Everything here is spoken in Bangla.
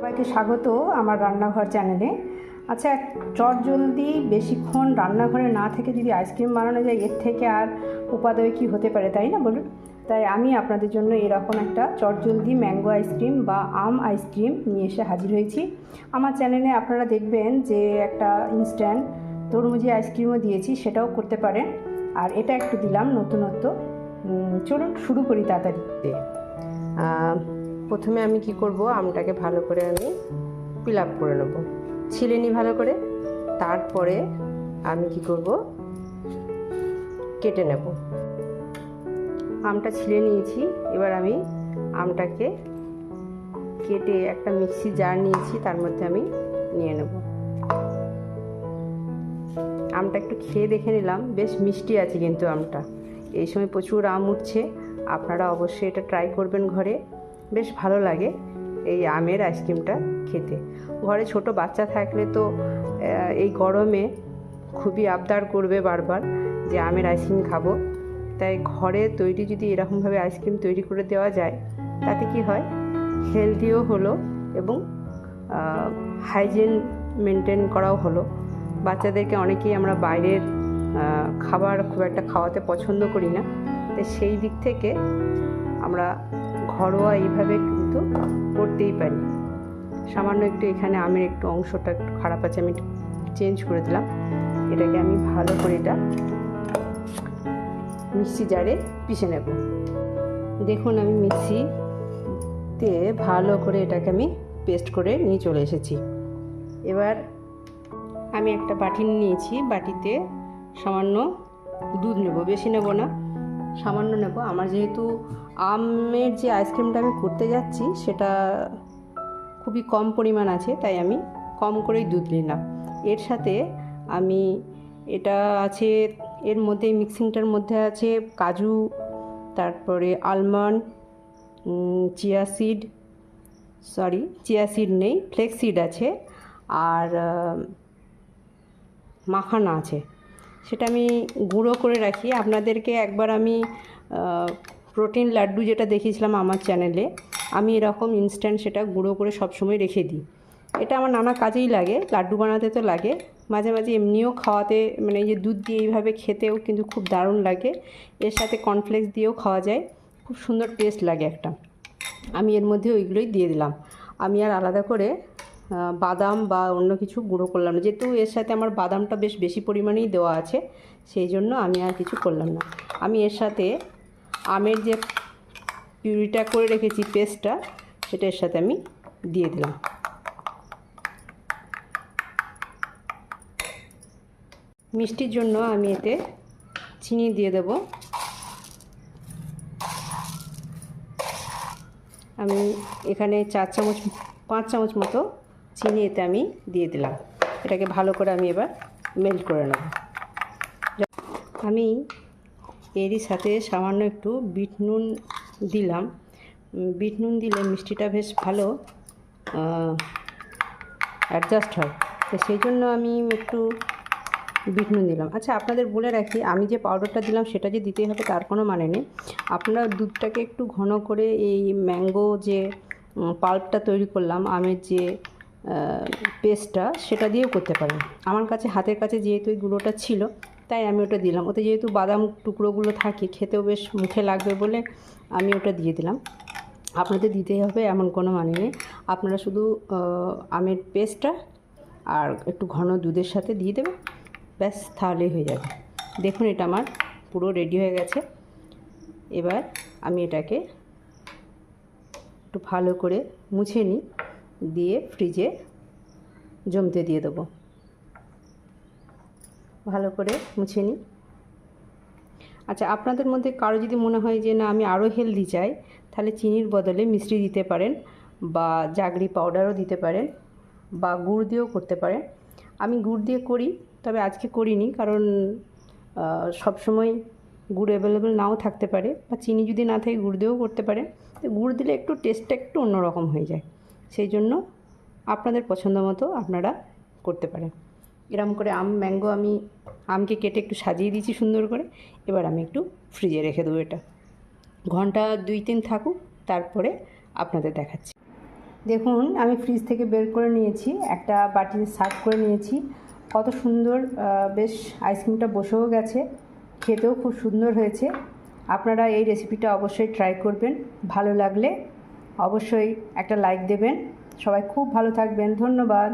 সবাইকে স্বাগত আমার রান্নাঘর চ্যানেলে। আচ্ছা, চটজলদি বেশিক্ষণ রান্নাঘরে না থেকে যদি আইসক্রিম বানানো যায়, এর থেকে আর উপাদেয় কী হতে পারে, তাই না বলুন? তাই আমি আপনাদের জন্য এরকম একটা চটজলদি ম্যাঙ্গো আইসক্রিম বা আম আইসক্রিম নিয়ে এসে হাজির হয়েছি। আমার চ্যানেলে আপনারা দেখবেন যে একটা ইনস্ট্যান্ট তরমুজি আইসক্রিমও দিয়েছি, সেটাও করতে পারেন। আর এটা একটু দিলাম নতুনত্ব। চলুন শুরু করি তাড়াতাড়ি। প্রথমে আমি কি করব, আমটাকে ভালো করে আমি পিল আপ করে নেব, ছিলে নিই ভালো করে। তারপরে আমি কি করব, কেটে নেব। আমটা ছিলে নিয়েছি, এবার আমি আমটাকে কেটে একটা মিক্সি জার নিয়েছি, তার মধ্যে আমি নিয়ে নেব। আমটা একটু খেয়ে দেখে নিলাম, বেশ মিষ্টি আছে কিন্তু আমটা। এই সময় প্রচুর আম উঠছে, আপনারা অবশ্যই এটা ট্রাই করবেন ঘরে, বেশ ভালো লাগে এই আমের আইসক্রিমটা খেতে। ঘরে ছোট বাচ্চা থাকলে তো এই গরমে খুবই আবদার করবে বারবার যে আমের আইসক্রিম খাবো। তাই ঘরে তৈরি যদি এরকমভাবে আইসক্রিম তৈরি করে দেওয়া যায়, তাতে কি হয়, হেলদিও হলো এবং হাইজিন মেনটেন করাও হলো। বাচ্চাদেরকে অনেকেই আমরা বাইরের খাবার খুব একটা খাওয়াতে পছন্দ করি না, তাই সেই দিক থেকে আমরা ঘরোয়া এইভাবে কিন্তু করতেই পারি। সামান্য একটু এখানে আমের একটু অংশটা একটু খারাপ আছে, আমি চেঞ্জ করে দিলাম। এটাকে আমি ভালো করে এটা মিক্সি জারে পিষে নেব। দেখুন, আমি মিক্সিতে ভালো করে এটাকে আমি পেস্ট করে নিয়ে চলে এসেছি। এবার আমি একটা বাটি নিয়েছি, বাটিতে সামান্য দুধ নেব, বেশি নেব না, সামান্য নেব। আমার যেহেতু আমের যে আইসক্রিমটা আমি করতে যাচ্ছি সেটা খুবই কম পরিমাণ আছে, তাই আমি কম করেই দুধ নিলাম। এর সাথে আমি এটা আছে, এর মধ্যে মিক্সিংটার মধ্যে আছে কাজু, তারপরে আলমন্ড, চিয়া সিড নেই, ফ্লেক্স সিড আছে, আর মাখানা আছে। সেটা আমি গুঁড়ো করে রাখি। আপনাদেরকে একবার আমি প্রোটিন লাড্ডু যেটা দেখিয়েছিলাম আমার চ্যানেলে, আমি এরকম ইনস্ট্যান্ট সেটা গুঁড়ো করে সবসময় রেখে দিই। এটা আমার নানা কাজেই লাগে, লাড্ডু বানাতে তো লাগে, মাঝে মাঝে এমনিও খাওয়াতে, মানে এই যে দুধ দিয়ে এইভাবে খেতেও কিন্তু খুব দারুণ লাগে। এর সাথে কর্নফ্লেক্স দিয়েও খাওয়া যায়, খুব সুন্দর টেস্ট লাগে একটা। আমি এর মধ্যে ওইগুলোই দিয়ে দিলাম। আমি আর আলাদা করে বাদাম বা অন্য কিছু গুঁড়ো করলাম না, যেহেতু এর সাথে আমার বাদামটা বেশ বেশি পরিমাণেই দেওয়া আছে, সেই জন্য আমি আর কিছু করলাম না। আমি এর সাথে আমের যে পিউরিটা করে রেখেছি, পেস্টটা, সেটা এর সাথে আমি দিয়ে দিলাম। মিষ্টির জন্য আমি এতে চিনি দিয়ে দেব। আমি এখানে 5 চামচ মতো চিনি এতে আমি দিয়ে দিলাম। এটাকে ভালো করে আমি এবার মেল্ট করে নেব। আমি এরই সাথে সামান্য একটু বিট নুন দিলাম। বিট নুন দিলে মিষ্টিটা বেশ ভালো অ্যাডজাস্ট হয়, তো সেই জন্য আমি একটু বিট নুন দিলাম। আচ্ছা, আপনাদের বলে রাখি, আমি যে পাউডারটা দিলাম সেটা যে দিতেই হবে তার কোনো মানে নেই। আপনারা দুধটাকে একটু ঘন করে এই ম্যাঙ্গো যে পাল্পটা তৈরি করলাম, আমের যে পেস্টটা, সেটা দিয়েও করতে পারেন। আমার কাছে হাতের কাছে যেহেতু এই গুঁড়োটা ছিল, তাই আমি ওটা দিলাম। ওতে যেহেতু বাদাম টুকরোগুলো থাকে, খেতেও বেশ মুখে লাগবে বলে আমি ওটা দিয়ে দিলাম। আপনাদের দিতেই হবে এমন কোনো মানে নেই, আপনারা শুধু আমের পেস্টটা আর একটু ঘন দুধের সাথে দিয়ে দেবেন, ব্যাস, তাহলেই হয়ে যাবে। দেখুন, এটা আমার পুরো রেডি হয়ে গেছে। এবার আমি এটাকে একটু ভালো করে মুছে নিই, দিয়ে ফ্রিজে জমতে দিয়ে দেবো। ভালো করে মুছে নিই। আচ্ছা, আপনাদের মধ্যে কারো যদি মনে হয় যে না, আমি আরও হেলদি চাই, তাহলে চিনির বদলে মিষ্টি দিতে পারেন, বা জাগরি পাউডারও দিতে পারেন, বা গুড় দিয়েও করতে পারেন। আমি গুড় দিয়ে করি, তবে আজকে করিনি, কারণ সবসময় গুড় অ্যাভেলেবেল নাও থাকতে পারে, বা চিনি যদি না থাকে গুড় দিয়েও করতে পারেন। তো গুড় দিলে একটু টেস্টটা একটু অন্যরকম হয়ে যায়, সেই জন্য আপনাদের পছন্দ মতো আপনারা করতে পারেন। এরকম করে ম্যাঙ্গো আমি আমকে কেটে একটু সাজিয়ে দিয়েছি সুন্দর করে। এবার আমি একটু ফ্রিজে রেখে দেবো, এটা ঘন্টা 2-3 থাকুক, তারপরে আপনাদের দেখাচ্ছি। দেখুন আমি ফ্রিজ থেকে বের করে নিয়েছি, একটা বাটিতে সার্ভ করে নিয়েছি। কত সুন্দর বেশ আইসক্রিমটা বসেও গেছে, খেতেও খুব সুন্দর হয়েছে। আপনারা এই রেসিপিটা অবশ্যই ট্রাই করবেন। ভালো লাগলে অবশ্যই একটা লাইক দেবেন। সবাই খুব ভালো থাকবেন। ধন্যবাদ।